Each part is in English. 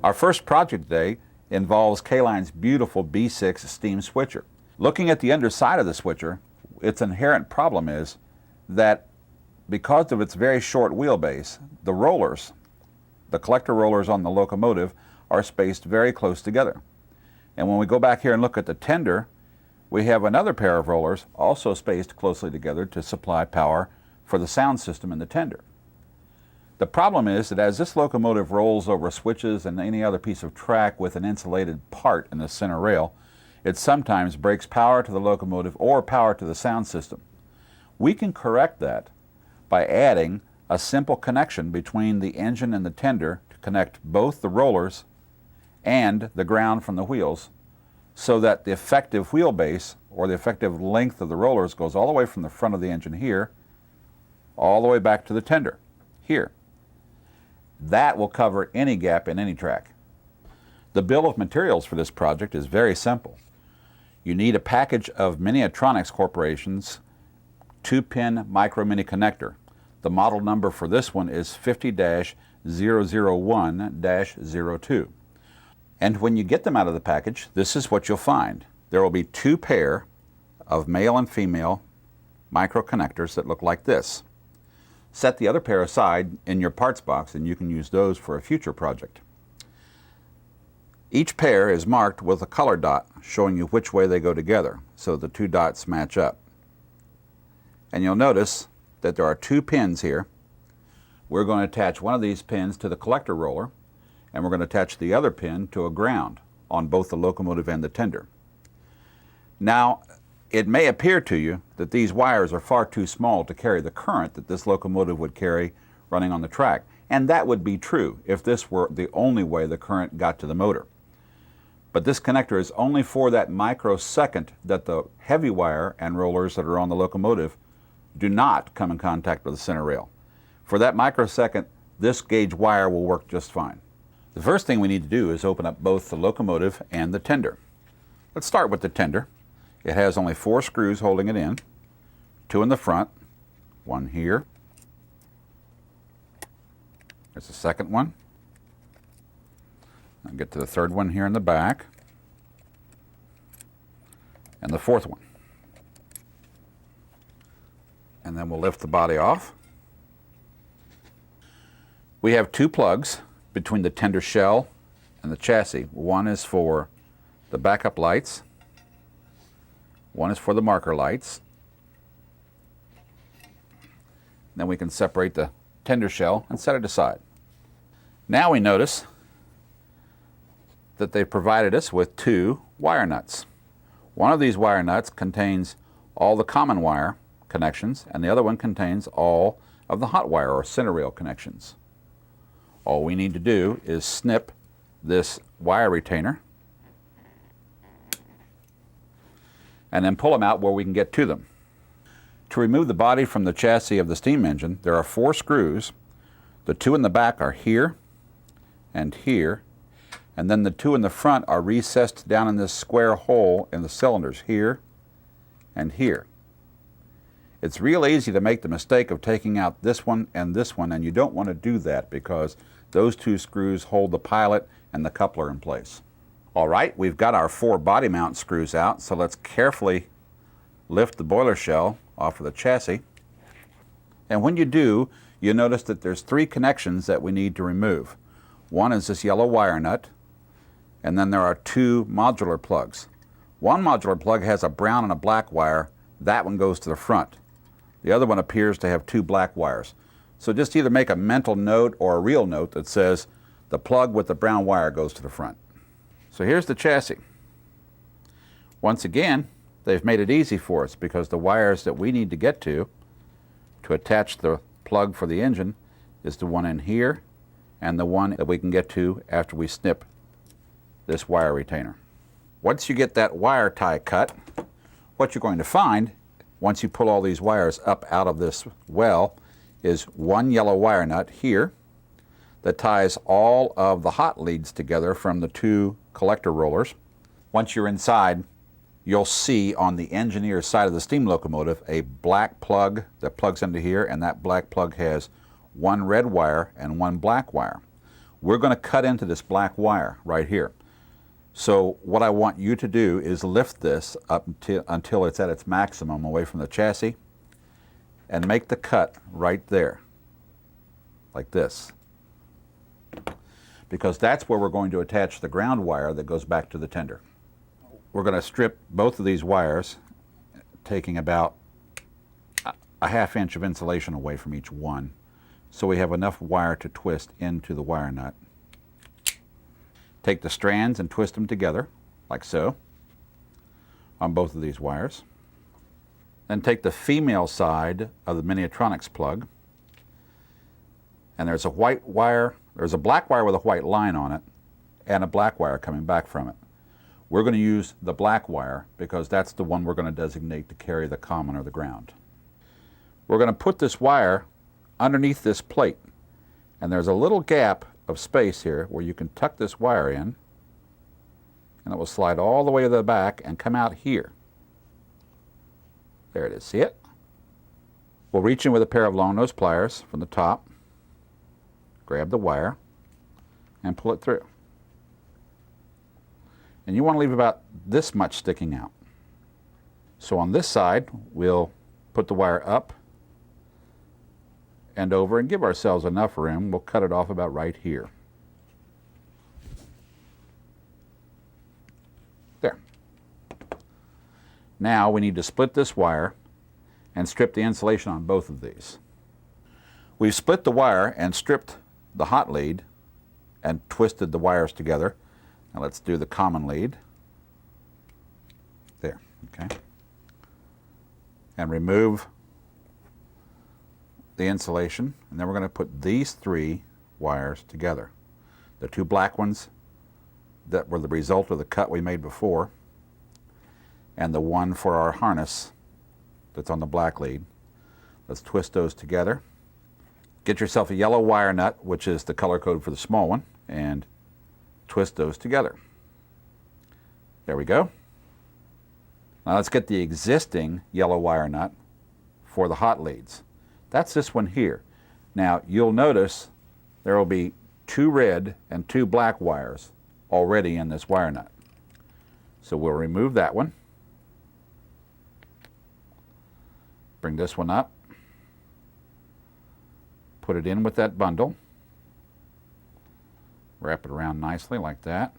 Our first project today involves K-Line's beautiful B6 steam switcher. Looking at the underside of the switcher, its inherent problem is that because of its very short wheelbase, the rollers, the collector rollers on the locomotive, are spaced very close together. And when we go back here and look at the tender, we have another pair of rollers also spaced closely together to supply power for the sound system in the tender. The problem is that as this locomotive rolls over switches and any other piece of track with an insulated part in the center rail, it sometimes breaks power to the locomotive or power to the sound system. We can correct that by adding a simple connection between the engine and the tender to connect both the rollers and the ground from the wheels, so that the effective wheelbase or the effective length of the rollers goes all the way from the front of the engine here, all the way back to the tender here. That will cover any gap in any track. The bill of materials for this project is very simple. You need a package of Miniatronics Corporation's 2-pin micro mini connector. The model number for this one is 50-001-02. And when you get them out of the package, this is what you'll find. There will be 2 pair of male and female micro connectors that look like this. Set the other pair aside in your parts box and you can use those for a future project. Each pair is marked with a color dot showing you which way they go together, so the 2 dots match up. And you'll notice that there are 2 pins here. We're going to attach one of these pins to the collector roller, and we're going to attach the other pin to a ground on both the locomotive and the tender. Now, it may appear to you that these wires are far too small to carry the current that this locomotive would carry running on the track, and that would be true if this were the only way the current got to the motor. But this connector is only for that microsecond that the heavy wire and rollers that are on the locomotive do not come in contact with the center rail. For that microsecond, this gauge wire will work just fine. The first thing we need to do is open up both the locomotive and the tender. Let's start with the tender. It has only 4 screws holding it in, 2 in the front, 1 here. There's the second one. I'll get to the third one here in the back, and the fourth one. And then we'll lift the body off. We have 2 plugs between the tender shell and the chassis. One is for the backup lights. One is for the marker lights. Then we can separate the tender shell and set it aside. Now we notice that they provided us with 2 wire nuts. One of these wire nuts contains all the common wire connections, and the other one contains all of the hot wire or center rail connections. All we need to do is snip this wire retainer and then pull them out where we can get to them. To remove the body from the chassis of the steam engine, there are 4 screws. The 2 in the back are here and here, and then the 2 in the front are recessed down in this square hole in the cylinders here and here. It's real easy to make the mistake of taking out this one, and you don't want to do that because those 2 screws hold the pilot and the coupler in place. All right, we've got our 4 body mount screws out, so let's carefully lift the boiler shell off of the chassis. And when you do, you notice that there's 3 connections that we need to remove. One is this yellow wire nut, and then there are 2 modular plugs. One modular plug has a brown and a black wire. That one goes to the front. The other one appears to have 2 black wires. So just either make a mental note or a real note that says the plug with the brown wire goes to the front. So here's the chassis. Once again, they've made it easy for us because the wires that we need to get to attach the plug for the engine is the one in here and the one that we can get to after we snip this wire retainer. Once you get that wire tie cut, what you're going to find once you pull all these wires up out of this well is 1 yellow wire nut here that ties all of the hot leads together from the 2 collector rollers. Once you're inside, you'll see on the engineer's side of the steam locomotive a black plug that plugs into here, and that black plug has one red wire and one black wire. We're going to cut into this black wire right here. So what I want you to do is lift this up until it's at its maximum away from the chassis and make the cut right there, like this. Because that's where we're going to attach the ground wire that goes back to the tender. We're going to strip both of these wires, taking about a ½ inch of insulation away from each one, so we have enough wire to twist into the wire nut. Take the strands and twist them together, like so, on both of these wires. Then take the female side of the Miniatronics plug, and there's a white wire, there's a black wire with a white line on it, and a black wire coming back from it. We're going to use the black wire because that's the one we're going to designate to carry the common or the ground. We're going to put this wire underneath this plate, and there's a little gap of space here where you can tuck this wire in, and it will slide all the way to the back and come out here. There it is, see it? We'll reach in with a pair of long nose pliers from the top, grab the wire, and pull it through. And you want to leave about this much sticking out. So on this side, we'll put the wire up and over and give ourselves enough room. We'll cut it off about right here. There. Now we need to split this wire and strip the insulation on both of these. We've split the wire and stripped the hot lead and twisted the wires together. Now let's do the common lead. There, okay. And remove the insulation, and then we're going to put these three wires together. The two black ones that were the result of the cut we made before, and the one for our harness that's on the black lead. Let's twist those together. Get yourself a yellow wire nut, which is the color code for the small one, and twist those together. There we go. Now let's get the existing yellow wire nut for the hot leads. That's this one here. Now you'll notice there will be 2 red and 2 black wires already in this wire nut. So we'll remove that one. Bring this one up. Put it in with that bundle. Wrap it around nicely like that.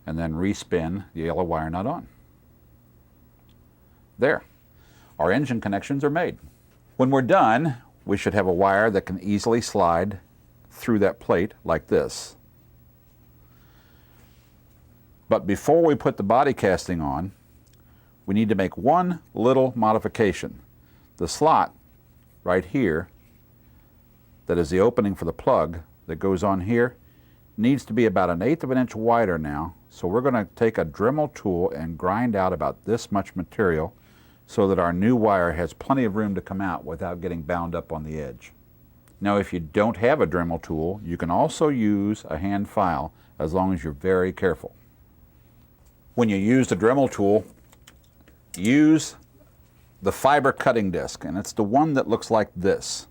And then respin the yellow wire nut on. There. Our engine connections are made. When we're done, we should have a wire that can easily slide through that plate like this. But before we put the body casting on, we need to make one little modification. The slot right here, that is the opening for the plug that goes on here, needs to be about 1/8 of an inch wider now. So we're going to take a Dremel tool and grind out about this much material so that our new wire has plenty of room to come out without getting bound up on the edge. Now if you don't have a Dremel tool, you can also use a hand file as long as you're very careful. When you use the Dremel tool, use the fiber cutting disc, and it's the one that looks like this.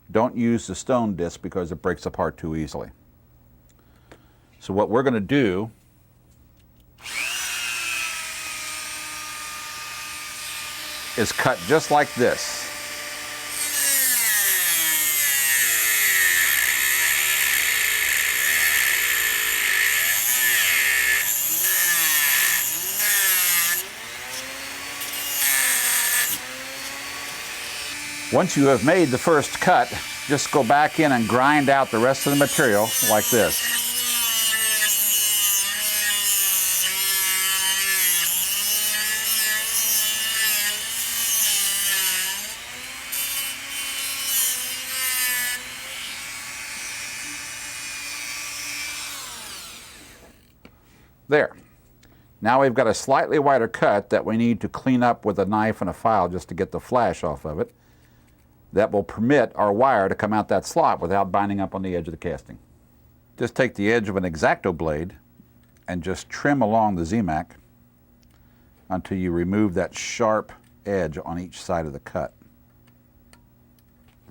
Don't use the stone disc because it breaks apart too easily. So what we're going to do is cut just like this. Once you have made the first cut, just go back in and grind out the rest of the material like this. There. Now we've got a slightly wider cut that we need to clean up with a knife and a file just to get the flash off of it. That will permit our wire to come out that slot without binding up on the edge of the casting. Just take the edge of an X-Acto blade and just trim along the Z-Mac until you remove that sharp edge on each side of the cut.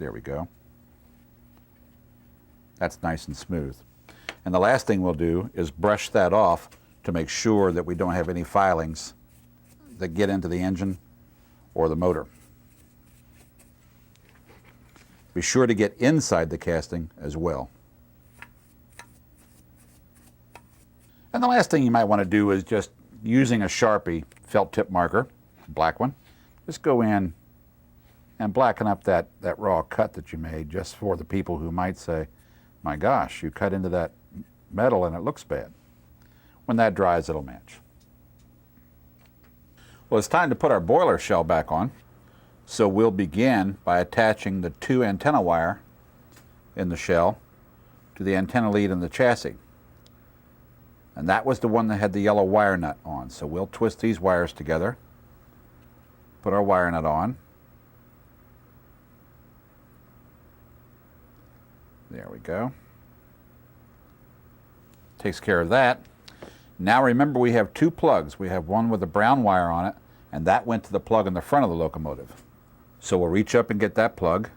There we go. That's nice and smooth. And the last thing we'll do is brush that off to make sure that we don't have any filings that get into the engine or the motor. Be sure to get inside the casting as well. And the last thing you might want to do is just using a Sharpie felt tip marker, black one, just go in and blacken up that raw cut that you made, just for the people who might say, my gosh, you cut into that metal and it looks bad. When that dries, it'll match. Well, it's time to put our boiler shell back on. So we'll begin by attaching the 2 antenna wire in the shell to the antenna lead in the chassis. And that was the one that had the yellow wire nut on. So we'll twist these wires together, put our wire nut on. There we go. Takes care of that. Now remember, we have 2 plugs. We have one with a brown wire on it, and that went to the plug in the front of the locomotive. So we'll reach up and get that plug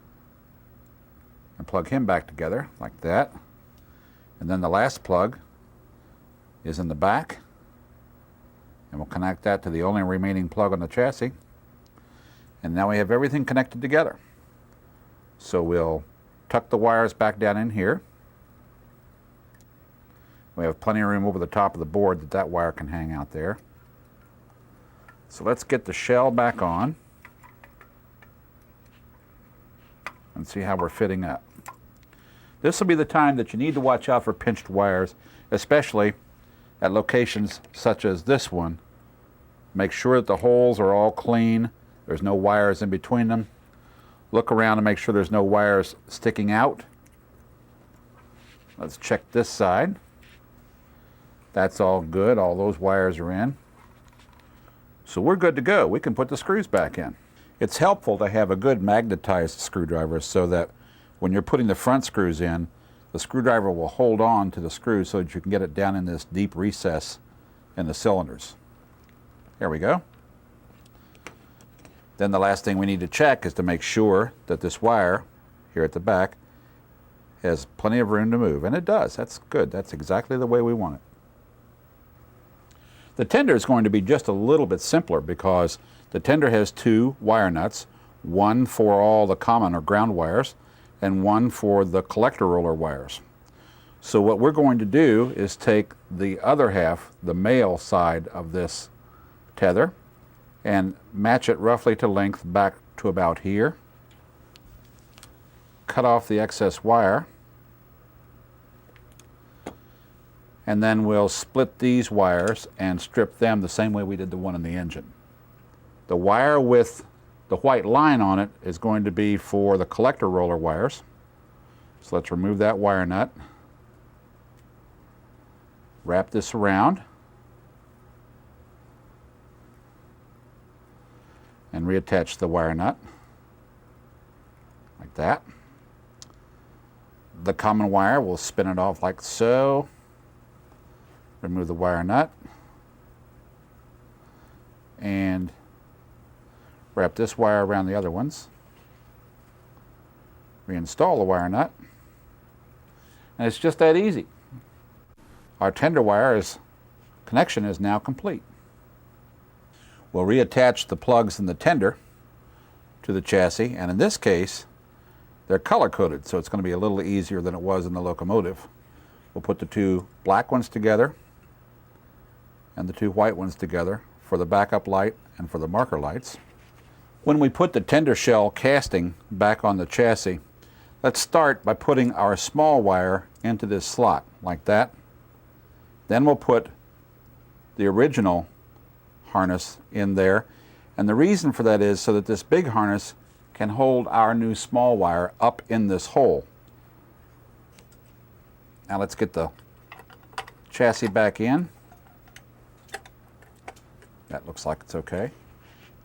and plug him back together like that. And then the last plug is in the back, and we'll connect that to the only remaining plug on the chassis. And now we have everything connected together. So we'll tuck the wires back down in here. We have plenty of room over the top of the board that wire can hang out there. So let's get the shell back on and see how we're fitting up. This will be the time that you need to watch out for pinched wires, especially at locations such as this one. Make sure that the holes are all clean. There's no wires in between them. Look around and make sure there's no wires sticking out. Let's check this side. That's all good. All those wires are in. So we're good to go. We can put the screws back in. It's helpful to have a good magnetized screwdriver so that when you're putting the front screws in, the screwdriver will hold on to the screw so that you can get it down in this deep recess in the cylinders. There we go. Then the last thing we need to check is to make sure that this wire here at the back has plenty of room to move. And it does. That's good. That's exactly the way we want it. The tender is going to be just a little bit simpler because the tender has 2 wire nuts, one for all the common or ground wires and one for the collector roller wires. So what we're going to do is take the other half, the male side of this tether, and match it roughly to length back to about here. Cut off the excess wire, and then we'll split these wires and strip them the same way we did the one in the engine. The wire with the white line on it is going to be for the collector roller wires. So let's remove that wire nut. Wrap this around and reattach the wire nut like that. The common wire, we'll spin it off like so. Remove the wire nut and wrap this wire around the other ones. Reinstall the wire nut, and it's just that easy. Our tender wire connection is now complete. We'll reattach the plugs in the tender to the chassis, and in this case they're color-coded, so it's going to be a little easier than it was in the locomotive. We'll put the 2 black ones together and the 2 white ones together for the backup light and for the marker lights. When we put the tender shell casting back on the chassis, let's start by putting our small wire into this slot like that. Then we'll put the original harness in there, and the reason for that is so that this big harness can hold our new small wire up in this hole. Now let's get the chassis back in. That looks like it's okay.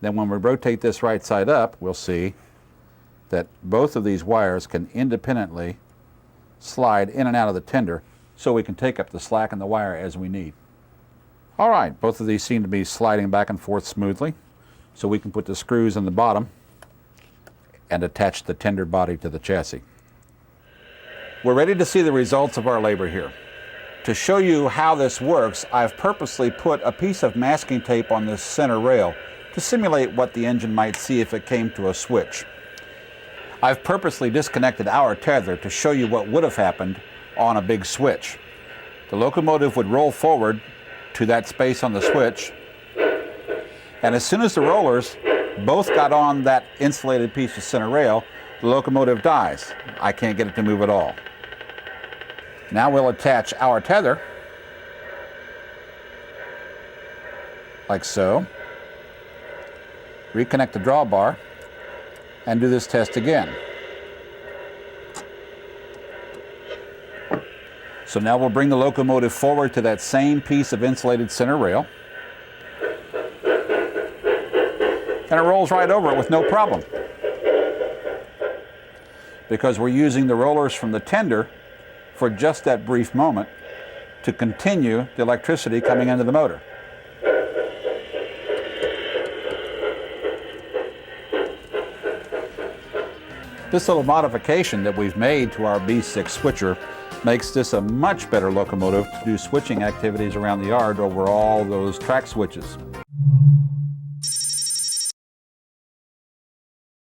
Then when we rotate this right side up, we'll see that both of these wires can independently slide in and out of the tender so we can take up the slack in the wire as we need. All right, both of these seem to be sliding back and forth smoothly, so we can put the screws in the bottom and attach the tendered body to the chassis. We're ready to see the results of our labor here. To show you how this works, I've purposely put a piece of masking tape on this center rail to simulate what the engine might see if it came to a switch. I've purposely disconnected our tether to show you what would have happened on a big switch. The locomotive would roll forward to that space on the switch, and as soon as the rollers both got on that insulated piece of center rail, the locomotive dies. I can't get it to move at all. Now we'll attach our tether, like so, reconnect the drawbar, and do this test again. So now we'll bring the locomotive forward to that same piece of insulated center rail, and it rolls right over it with no problem, because we're using the rollers from the tender for just that brief moment to continue the electricity coming into the motor. This little modification that we've made to our B6 switcher makes this a much better locomotive to do switching activities around the yard over all those track switches.